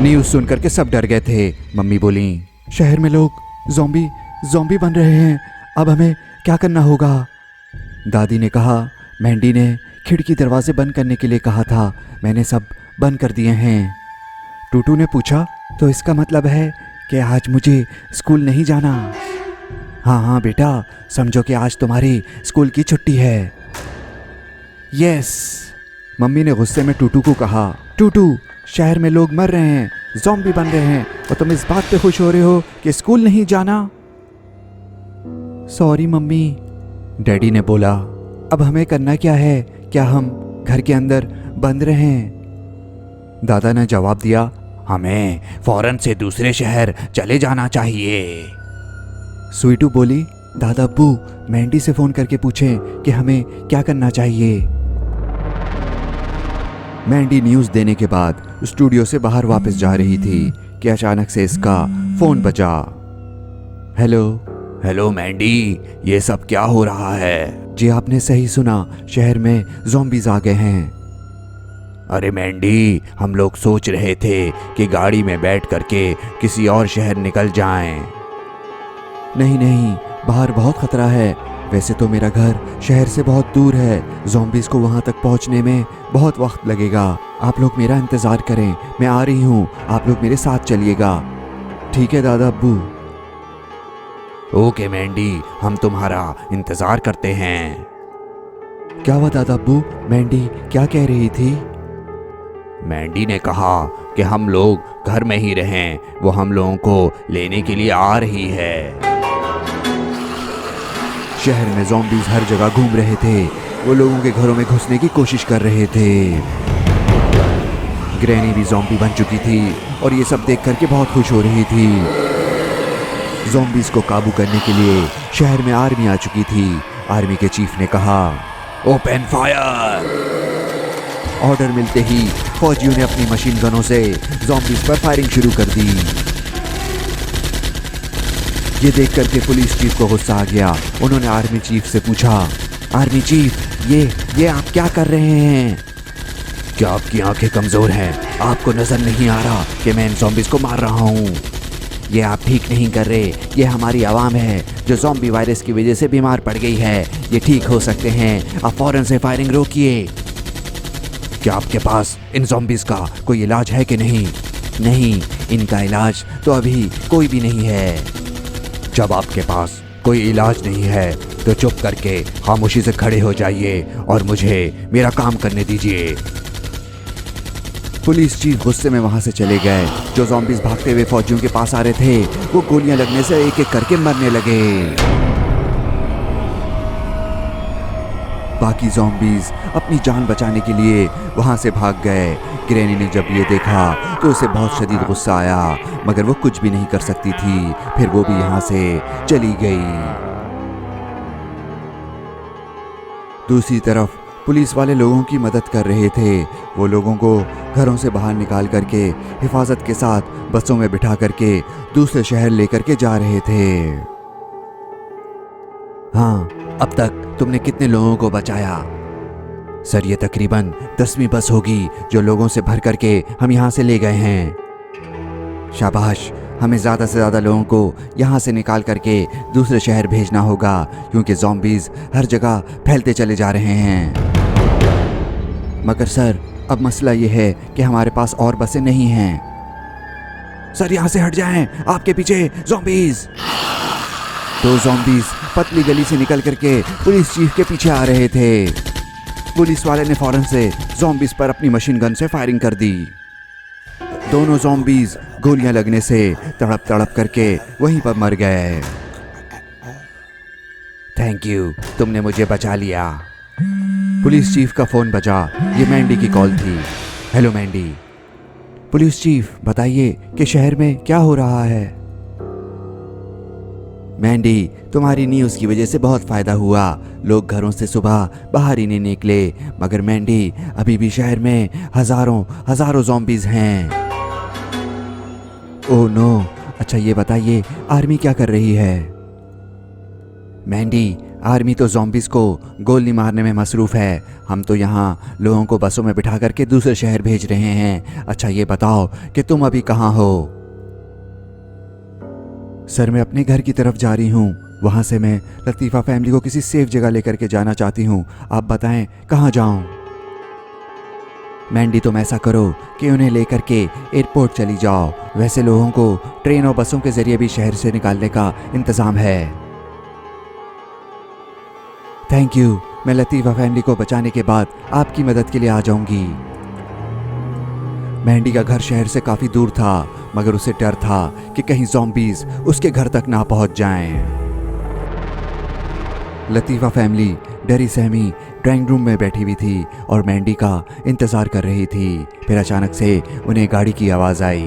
News सुनकर के सब डर गए थे। मम्मी बोली, शहर में लोग ज़ॉम्बी बन रहे हैं, अब हमें क्या करना होगा? दादी ने कहा, मैंडी ने खिड़की दरवाजे बंद करने के लिए कहा था, मैंने सब बंद कर दिए हैं। टूटू ने पूछा, तो इसका मतलब है कि आज मुझे स्कूल नहीं जाना? हाँ हाँ बेटा, समझो कि आज तुम्हारी स्कूल की छुट्टी है। यस। मम्मी ने गुस्से में टूटू को कहा, टूटू, शहर में लोग मर रहे हैं, ज़ॉम्बी बन रहे हैं और तुम इस बात पे खुश हो रहे हो कि स्कूल नहीं जाना? Sorry mummy. डैडी ने बोला, अब हमें करना क्या है? क्या हम घर के अंदर बंद रहें? दादा ने जवाब दिया, हमें फौरन से दूसरे शहर चले जाना चाहिए। स्वीटू बोली, दादा अब्बू मैंडी से फ़ोन करके पूछें कि हमें क्या करना चाहिए। मैंडी न्यूज़ देने के बाद स्टूडियो से बाहर वापस जा रही थी कि अचानक से इसका फ़ोन बजा। हेलो मैंडी, ये सब क्या हो रहा है? जी आपने सही सुना, शहर में ज़ॉम्बीज़ आ गए हैं। अरे मैंडी, हम लोग सोच रहे थे कि गाड़ी में बैठ करके किसी और शहर निकल जाएं। नहीं, बाहर बहुत खतरा है। वैसे तो मेरा घर शहर से बहुत दूर है, ज़ॉम्बीज़ को वहाँ तक पहुँचने में बहुत वक्त लगेगा। आप लोग मेरा इंतज़ार करें, मैं आ रही हूँ, आप लोग मेरे साथ चलिएगा। ठीक है दादा अब्बू। ओके मैंडी, हम तुम्हारा इंतज़ार करते हैं। क्या हुआ दादा अब्बू? मैंडी क्या कह रही थी? मैंडी ने कहा कि हम लोग घर में ही रहें, वो हम लोगों को लेने के लिए आ रही है। शहर में ज़ॉम्बीज़ हर जगह घूम रहे थे, वो लोगों के घरों में घुसने की कोशिश कर रहे थे। ग्रैनी भी ज़ॉम्बी बन चुकी थी और ये सब देख करके बहुत खुश हो रही थी। ज़ॉम्बीज़ को काबू करने के लिए शहर में आर्मी आ चुकी थी। आर्मी के चीफ ने कहा, ओपन फायर। ऑर्डर मिलते ही फौजियों ने अपनी मशीन गनों से ज़ॉम्बीज़ पर फायरिंग शुरू कर दी। ये देख करके पुलिस चीफ को गुस्सा आ गया। उन्होंने आर्मी चीफ से पूछा, आर्मी चीफ, ये आप क्या कर रहे हैं? क्या आपकी आंखें कमज़ोर हैं? आपको नज़र नहीं आ रहा कि मैं इन ज़ॉम्बीज़ को मार रहा हूँ? ये आप ठीक नहीं कर रहे। ये हमारी आवाम है जो ज़ॉम्बी वायरस की वजह से बीमार पड़ गई है। ये ठीक हो सकते हैं, आप फ़ौरन से फायरिंग रोकिए। क्या आपके पास इन ज़ॉम्बीज़ का कोई इलाज है कि नहीं? नहीं, इनका इलाज तो अभी कोई भी नहीं है। जब आपके पास कोई इलाज नहीं है तो चुप करके खामोशी से खड़े हो जाइए और मुझे मेरा काम करने दीजिए। पुलिस चीफ गुस्से में वहां से चले गए। जो ज़ॉम्बीज़ भागते हुए फौजियों के पास आ रहे थे, वो गोलियां लगने से एक एक करके मरने लगे। बाकी ज़ॉम्बीज़ अपनी जान बचाने के लिए वहां से भाग गए। ग्रैनी ने जब ये देखा तो उसे बहुत शदीद गुस्सा आया, मगर वो कुछ भी नहीं कर सकती थी। फिर वो भी यहाँ से चली गई। दूसरी तरफ पुलिस वाले लोगों की मदद कर रहे थे। वो लोगों को घरों से बाहर निकाल करके हिफाजत के साथ बसों में बिठा करके दूसरे शहर लेकर के जा रहे थे। हाँ, अब तक तुमने कितने लोगों को बचाया? सर, ये तकरीबन 10वीं बस होगी जो लोगों से भर करके हम यहाँ से ले गए हैं। शाबाश, हमें ज़्यादा से ज़्यादा लोगों को यहाँ से निकाल करके दूसरे शहर भेजना होगा, क्योंकि ज़ॉम्बीज़ हर जगह फैलते चले जा रहे हैं। मगर सर, अब मसला ये है कि हमारे पास और बसें नहीं हैं। सर, यहाँ से हट जाएं, आपके पीछे ज़ॉम्बीज़। तो ज़ॉम्बीज़ पतली गली से निकल करके पुलिस चीफ के पीछे आ रहे थे। पुलिस वाले ने फौरन से ज़ॉम्बीज़ पर अपनी मशीन गन से फायरिंग कर दी। दोनों ज़ॉम्बीज़ गोलियां लगने से तड़प तड़प करके वहीं पर मर गए। थैंक यू, तुमने मुझे बचा लिया। पुलिस चीफ का फ़ोन बजा। ये मैंडी की कॉल थी। हेलो मैंडी। पुलिस चीफ, बताइए कि शहर में क्या हो रहा है? मैंडी, तुम्हारी न्यूज़ की वजह से बहुत फ़ायदा हुआ। लोग घरों से सुबह बाहर ही नहीं निकले। मगर मैंडी, अभी भी शहर में हज़ारों ज़ॉम्बीज़ हैं। Oh no. अच्छा ये बताइए, आर्मी क्या कर रही है? मैंडी, आर्मी तो ज़ॉम्बीज़ को गोली मारने में मसरूफ़ है। हम तो यहाँ लोगों को बसों में बिठा करके दूसरे शहर भेज रहे हैं। अच्छा ये बताओ कि तुम अभी कहाँ हो? सर मैं अपने घर की तरफ जा रही हूँ। वहाँ से मैं लतीफ़ा फैमिली को किसी सेफ जगह लेकर के जाना चाहती हूँ। आप बताएं कहाँ जाऊँ? मैंडी तुम ऐसा करो कि उन्हें लेकर के एयरपोर्ट चली जाओ। वैसे लोगों को ट्रेन और बसों के ज़रिए भी शहर से निकालने का इंतज़ाम है। Thank you. मैं लतीफ़ा फैमिली को बचाने के बाद आपकी मदद के लिए आ जाऊंगी। मैंडी का घर शहर से काफ़ी दूर था, मगर उसे डर था कि कहीं ज़ॉम्बीज़ उसके घर तक ना पहुंच जाएं। लतीफ़ा फैमिली डरी सहमी ड्राइंग रूम में बैठी हुई थी और मैंडी का इंतज़ार कर रही थी। फिर अचानक से उन्हें गाड़ी की आवाज़ आई।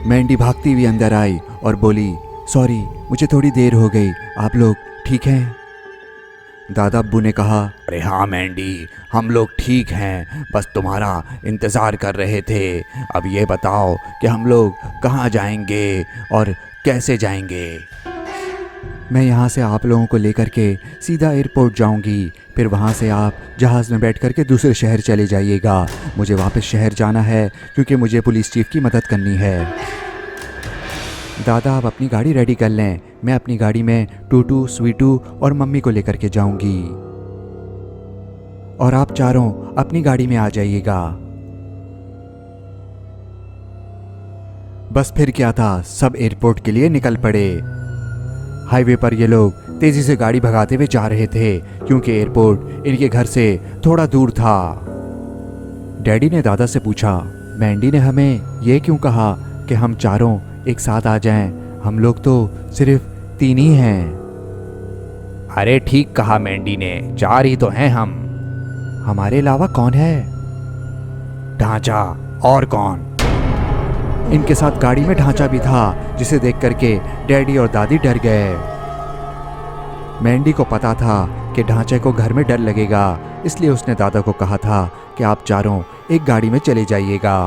मैंडी भागती हुई अंदर आई और बोली, सॉरी मुझे थोड़ी देर हो गई, आप लोग ठीक हैं? दादा अब्बू ने कहा, अरे हाँ मैंडी, हम लोग ठीक हैं, बस तुम्हारा इंतज़ार कर रहे थे। अब ये बताओ कि हम लोग कहाँ जाएंगे और कैसे जाएंगे? मैं यहाँ से आप लोगों को लेकर के सीधा एयरपोर्ट जाऊँगी, फिर वहाँ से आप जहाज़ में बैठ कर के दूसरे शहर चले जाइएगा। मुझे वापस शहर जाना है क्योंकि मुझे पुलिस चीफ की मदद करनी है। दादा आप अपनी गाड़ी रेडी कर लें, मैं अपनी गाड़ी में टूटू, स्वीटू और मम्मी को लेकर के जाऊँगी और आप चारों अपनी गाड़ी में आ जाइएगा। बस फिर क्या था, सब एयरपोर्ट के लिए निकल पड़े। हाईवे पर ये लोग तेजी से गाड़ी भगाते हुए जा रहे थे क्योंकि एयरपोर्ट इनके घर से थोड़ा दूर था। डैडी ने दादा से पूछा, मैंडी ने हमें ये क्यों कहा कि हम चारों एक साथ आ जाएं? हम लोग तो सिर्फ 3 ही हैं। अरे ठीक कहा मैंडी ने, 4 ही तो हैं हम। हमारे अलावा कौन है? ढांचा। और कौन? इनके साथ गाड़ी में ढांचा भी था, जिसे देख करके डैडी और दादी डर गए। मैंडी को पता था कि ढांचे को घर में डर लगेगा, इसलिए उसने दादा को कहा था कि आप चारों एक गाड़ी में चले जाइएगा।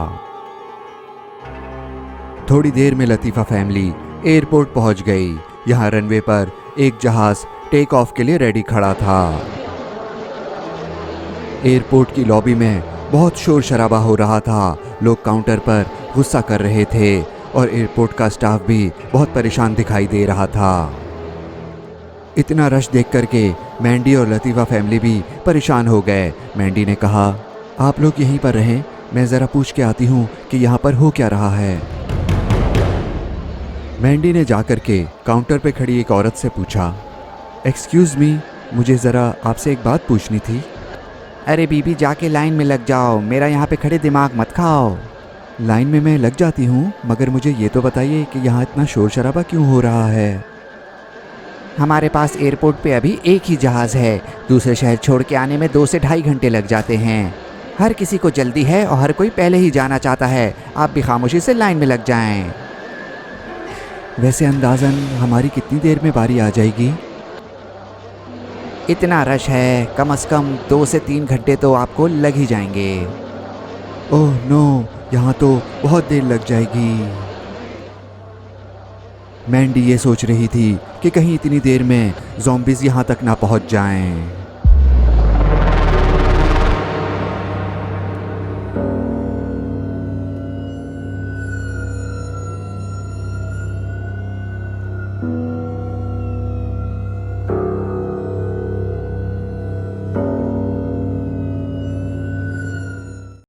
थोड़ी देर में लतीफ़ा फैमिली एयरपोर्ट पहुंच गई। यहाँ रनवे पर एक जहाज टेक ऑफ के लिए रेडी खड़ा था। एयरपोर्ट की लॉबी में बहुत शोर शराबा हो रहा था। लोग काउंटर पर गुस्सा कर रहे थे और एयरपोर्ट का स्टाफ भी बहुत परेशान दिखाई दे रहा था। इतना रश देख करके मैंडी और लतीफ़ा फैमिली भी परेशान हो गए। मैंडी ने कहा, आप लोग यहीं पर रहें, मैं ज़रा पूछ के आती हूँ कि यहाँ पर हो क्या रहा है। मैंडी ने जाकर के काउंटर पे खड़ी एक औरत से पूछा, एक्सक्यूज़ मी, मुझे ज़रा आपसे एक बात पूछनी थी। अरे बीबी जाके लाइन में लग जाओ, मेरा यहाँ पे खड़े दिमाग मत खाओ। लाइन में मैं लग जाती हूँ, मगर मुझे ये तो बताइए कि यहाँ इतना शोर शराबा क्यों हो रहा है? हमारे पास एयरपोर्ट पे अभी एक ही जहाज़ है, दूसरे शहर छोड़ के आने में 2 से ढाई घंटे लग जाते हैं। हर किसी को जल्दी है और हर कोई पहले ही जाना चाहता है, आप भी खामोशी से लाइन में लग जाएं। वैसे अंदाज़न हमारी कितनी देर में बारी आ जाएगी? इतना रश है, कम से कम 2 से 3 घंटे तो आपको लग ही जाएंगे। ओह नो, यहाँ तो बहुत देर लग जाएगी। मैंडी ये सोच रही थी कि कहीं इतनी देर में ज़ॉम्बीज़ यहाँ तक ना पहुँच जाएं।